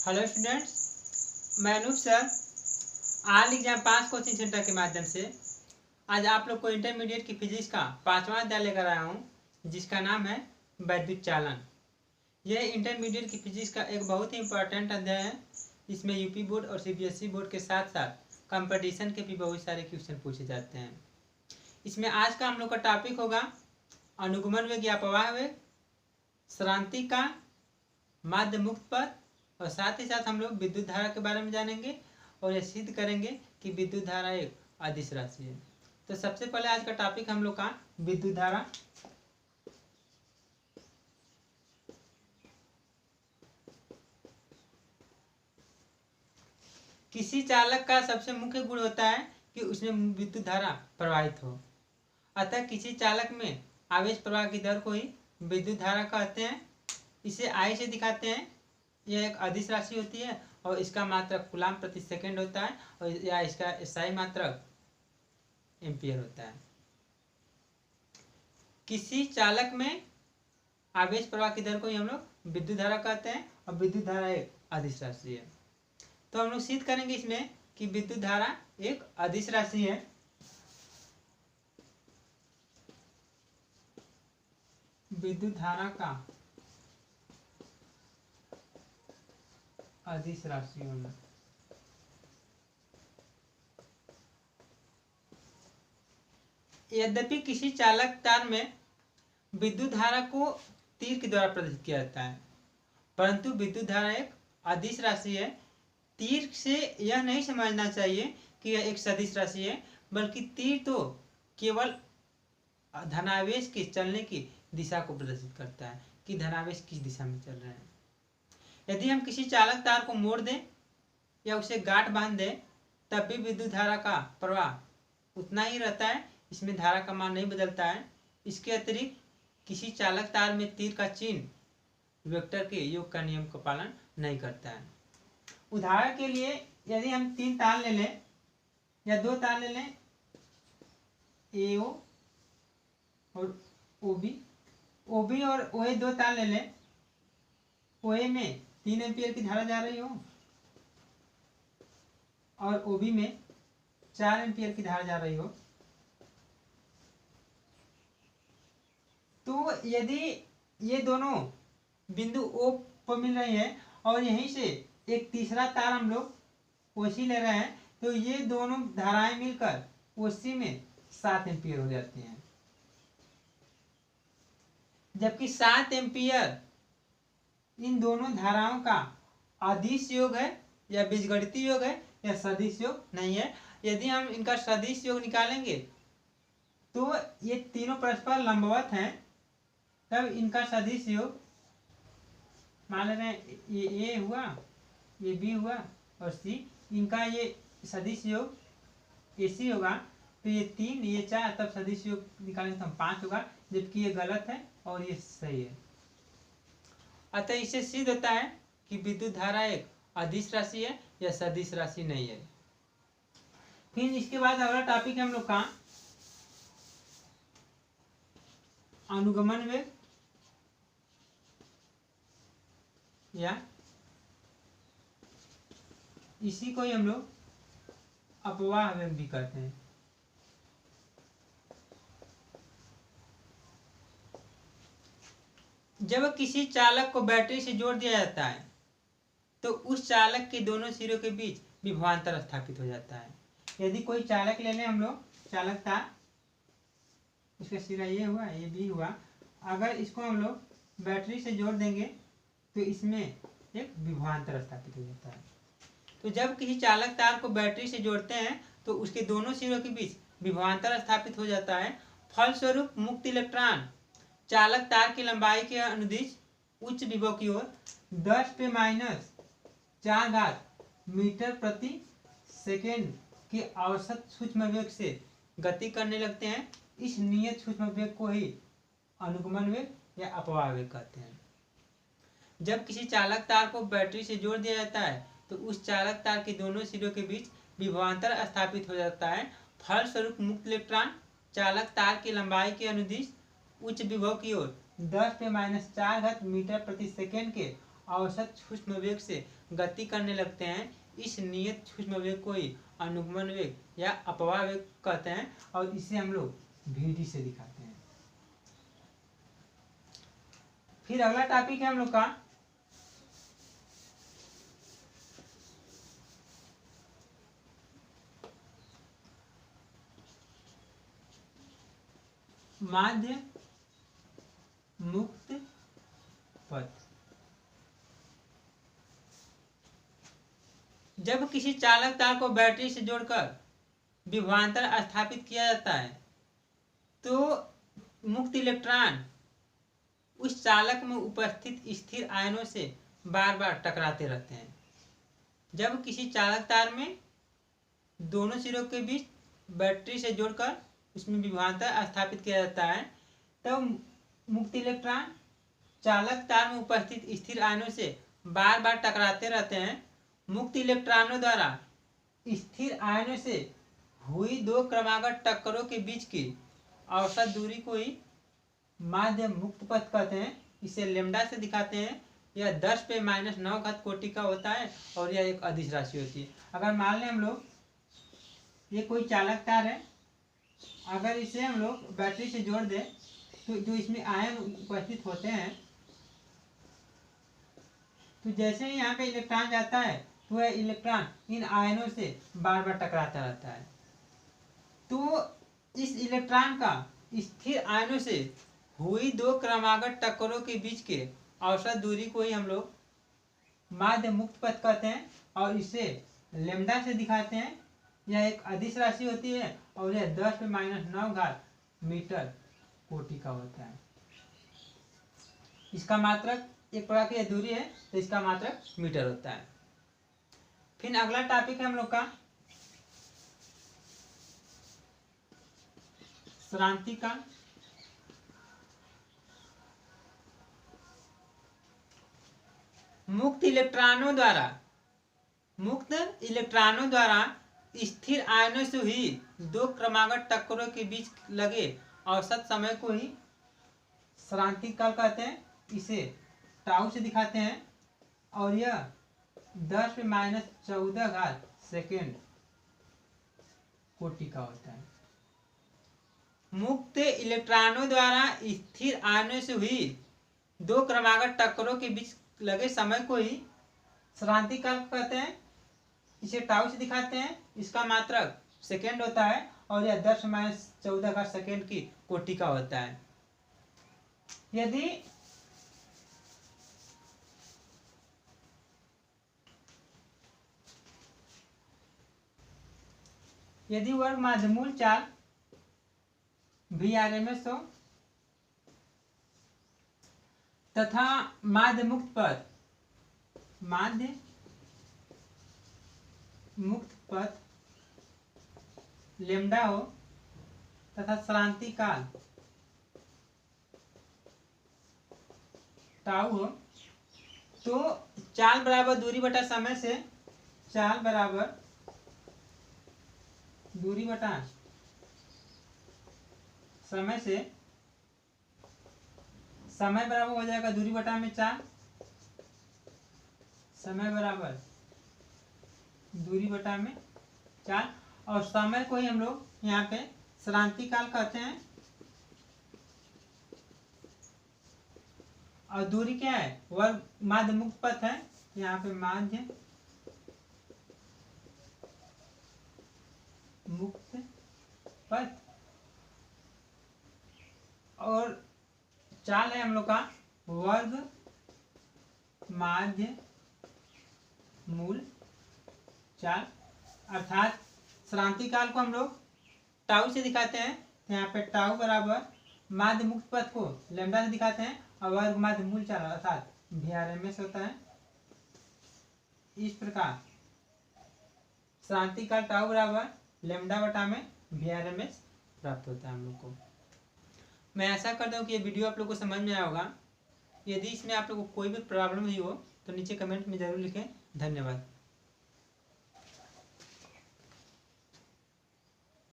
Hello students, मैं Anoop sir आल exam 5 coaching centre के माध्यम से आज आप लोग को इंटरमीडिएट की फिजिक्स का 5वां अध्याय लेकर आया हूँ, जिसका नाम है वैद्युत चालन। यह इंटरमीडिएट की फिजिक्स का एक बहुत ही इंपॉर्टेंट अध्याय है। इसमें यूपी बोर्ड और सीबीएसई बोर्ड के साथ साथ कंपटीशन के भी बहुत सारे क्वेश्चन पूछे जाते हैं। इसमें आज का हम लोग का टॉपिक होगा अनुगमन वेग या प्रवाह वेग, श्रांति का, माध्य मुक्त पथ, और साथ ही साथ हम लोग विद्युत धारा के बारे में जानेंगे और यह सिद्ध करेंगे कि विद्युत धारा एक अदिश राशि है। तो सबसे पहले आज का टॉपिक हम लोग का विद्युत धारा। किसी चालक का सबसे मुख्य गुण होता है कि उसमें विद्युत धारा प्रवाहित हो। अतः किसी चालक में आवेश प्रवाह की दर को ही विद्युत धारा कहते हैं। इसे आई से दिखाते हैं। यह एक अदिश राशि होती है और इसका मात्रक कूलाम प्रति सेकंड होता है और या इसका SI मात्रक एम्पियर होता है। किसी चालक में आवेश प्रवाह की दर को ही हम लोग विद्युत धारा कहते हैं और विद्युत धारा एक अदिश राशि है। तो हम लोग सिद्ध करेंगे इसमें कि विद्युत धारा एक अदिश राशि है। विद्युत धारा का अदिश राशि होना। यद्यपि किसी चालक तार में विद्युत धारा को तीर के द्वारा प्रदर्शित किया जाता है, परंतु विद्युत धारा एक अदिश राशि है। तीर से यह नहीं समझना चाहिए कि यह एक सदिश राशि है, बल्कि तीर तो केवल धनावेश के चलने की दिशा को प्रदर्शित करता है कि धनावेश किस दिशा में चल रहे हैं। यदि हम किसी चालक तार को मोड़ दें या उसे गांठ बांध दें, तब भी विद्युत धारा का प्रवाह उतना ही रहता है। इसमें धारा का मान नहीं बदलता है। इसके अतिरिक्त किसी चालक तार में तीर का चिन्ह वेक्टर के योग का नियम का पालन नहीं करता है। उदाहरण के लिए यदि हम 3 तार ले लें या 2 तार ले लें, AO और OB और OA 2 तार ले लें। OA में 3 एम्पियर की धारा जा रही हो और OB में 4 एम्पियर की धारा जा रही हो, तो यदि ये दोनों बिंदु O पर मिल रही है और यहीं से एक तीसरा तार हम लोग OC ले रहे हैं, तो ये दोनों धाराएं मिलकर OC में 7 एम्पियर हो जाती हैं। जबकि 7 एम्पियर इन दोनों धाराओं का अदिश योग है या बीजगणितीय योग है या सदिश योग नहीं है। यदि हम इनका सदिश योग निकालेंगे तो ये तीनों परस्पर लंबवत हैं, तब इनका सदिश योग मान ले रहे हैं ये A हुआ, ये B हुआ और C, इनका ये सदिश योग AC होगा। तो ये 3 ये 4, तब सदिश योग निकालेंगे तो 5 होगा, जबकि ये गलत है और ये सही है। अतः इससे सिद्ध होता है कि विद्युत धारा एक अदिश राशि है या सदिश राशि नहीं है। फिर इसके बाद अगला टॉपिक है हम लोग का अनुगमन वेग या इसी को ही हम लोग अपवाह वेग भी कहते हैं। जब किसी चालक को बैटरी से जोड़ दिया जाता है तो उस चालक के दोनों सिरों के बीच विभवांतर स्थापित हो जाता है। यदि कोई चालक ले लें हम लोग, चालक तार, इसका सिरा ये हुआ, ये भी हुआ, अगर इसको हम लोग बैटरी से जोड़ देंगे तो इसमें एक विभवांतर स्थापित हो जाता है। तो जब किसी चालक तार को बैटरी से जोड़ते हैं तो उसके दोनों सिरों के बीच विभवांतर स्थापित हो जाता है। फलस्वरूप मुक्त इलेक्ट्रॉन चालक तार की लंबाई के अनुदिश उच्च विभव की ओर 10⁻⁴ मीटर प्रति सेकेंड के औसत सूक्ष्म वेग से गति करने लगते हैं। इस नियत सूक्ष्म वेग को ही अनुगमन वेग या अपवाह वेग कहते हैं। जब किसी चालक तार को बैटरी से जोड़ दिया जाता है तो उस चालक तार के दोनों सिरों के बीच विभवांतर स्थापित हो जाता है। फलस्वरूप मुक्त इलेक्ट्रॉन चालक तार की लंबाई के अनुदिश उच्च विभव की ओर 10⁻⁴ मीटर प्रति सेकेंड के औसत सूक्ष्म वेग से गति करने लगते हैं, इस नियत सूक्ष्म वेग को ही अनुगमन वेग या अपवाह वेग कहते हैं और इसे हम लोग VD से दिखाते हैं। फिर अगला टॉपिक है हम लोग का माध्य मुक्त पथ। जब किसी चालक तार को बैटरी से जोड़कर विभवांतर स्थापित किया जाता है तो मुक्त इलेक्ट्रॉन उस चालक में उपस्थित स्थिर आयनों से बार बार टकराते रहते हैं। जब किसी चालक तार में दोनों सिरों के बीच बैटरी से जोड़कर उसमें विभवांतर स्थापित किया जाता है तब मुक्त इलेक्ट्रॉन चालक तार में उपस्थित स्थिर आयनों से बार बार टकराते रहते हैं। मुक्त इलेक्ट्रॉनों द्वारा स्थिर आयनों से हुई दो क्रमागत टक्करों के बीच की औसत दूरी को ही माध्य मुक्त पथ कहते हैं। इसे लेमडा से दिखाते हैं। यह 10⁻⁹ कोटि का होता है और यह एक अदिश राशि होती है। अगर मान लें हम लोग ये कोई चालक तार है, अगर इसे हम लोग बैटरी से जोड़ दें तो जो इसमें आयन उपस्थित होते हैं तो जैसे ही यहाँ पे इलेक्ट्रॉन जाता है तो वह इलेक्ट्रॉन इन आयनों से बार बार टकराता रहता है। तो इस इलेक्ट्रॉन का स्थिर आयनों से हुई दो क्रमागत टक्करों के बीच के औसत दूरी को ही हम लोग माध्य मुक्त पथ कहते हैं और इसे लेमडा से दिखाते हैं। यह एक अदिश राशि होती है और यह 10⁻⁹ मीटर कोटि का होता है। इसका मात्रक एक प्रकार की दूरी है तो इसका मात्रक मीटर होता है। फिर अगला टॉपिक है हम लोग का श्रांति का। मुक्त इलेक्ट्रॉनों द्वारा स्थिर आयनों से हुई दो क्रमागत टक्करों के बीच लगे औसत समय को ही श्रांति काल कहते हैं। इसे टाउ से दिखाते हैं और यह 10⁻14 सेकेंड कोटि का होता है। मुक्त इलेक्ट्रॉनों द्वारा स्थिर आयनों से हुई दो क्रमागत टक्करों के बीच लगे समय को ही श्रांति काल कहते हैं। इसे टाउ से दिखाते हैं। इसका मात्रक सेकेंड होता है और यह 10⁻14 सेकेंड की कोटि का होता है। यदि वर्ग माध्यमूल चाल VRMS हो तथा माध्य मुक्त पथ लेमडा हो तथा श्रांति काल टाउ हो तो चाल बराबर दूरी बटा समय से चाल बराबर दूरी बटा समय से समय बराबर हो जाएगा दूरी बटा में चाल, समय बराबर दूरी बटा में चाल और समय को ही हम लोग यहाँ पे श्रांति काल कहते हैं। और दूरी क्या है? वर्ग माध्य मुक्त पथ है। यहाँ पे माध्य मुक्त पथ और चाल है हम लोग का वर्ग माध्य मूल चाल। अर्थात श्रांति काल को हम लोग टाउ से दिखाते हैं। यहाँ पे टाउ बराबर माध्य मुक्त पथ को लेमडा से दिखाते हैं और वर्ग माध्य मूल चाल अर्थात VRMS होता है। इस प्रकार श्रांति काल टाउ बराबर लेमडा बटा में VRMS प्राप्त होता है हम लोग को। मैं ऐसा करता हूँ कि ये वीडियो आप लोग को समझ में आया होगा। यदि इसमें आप लोग को कोई भी प्रॉब्लम हुई हो तो नीचे कमेंट में जरूर लिखें। धन्यवाद।